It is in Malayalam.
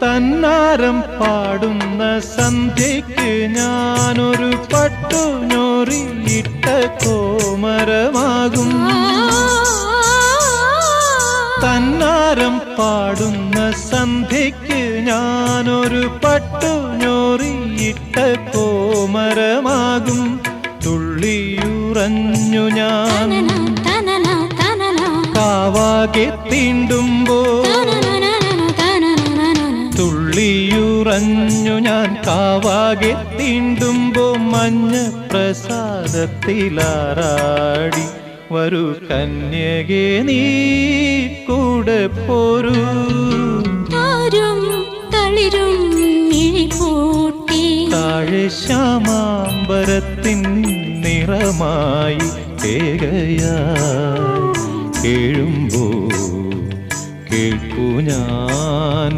തന്നാരം പാടുന്ന സന്ധ്യയ്ക്ക് ഞാനൊരു പട്ടുഞൊറിയിട്ട കോമരമാകും. തന്നാരം പാടുന്ന സന്ധ്യയ്ക്ക് ഞാനൊരു പട്ടുഞൊറിയിട്ട കോമരമാകും. തുള്ളിയുറഞ്ഞു ഞാൻ കാവാകെ തീണ്ടുമ്പോൾ, തുള്ളിയുറഞ്ഞു ഞാൻ കാവാകെ തീണ്ടുമ്പോ മഞ്ഞ പ്രസാദത്തിലാറാടി വരൂ കന്യകേ നീ കൂടെ പോരൂ. താഴെ ശ്യാമാംബരത്തിൻ നിറമായി ഏകയായി കേഴുമ്പോ കേൾക്കൂ ഞാൻ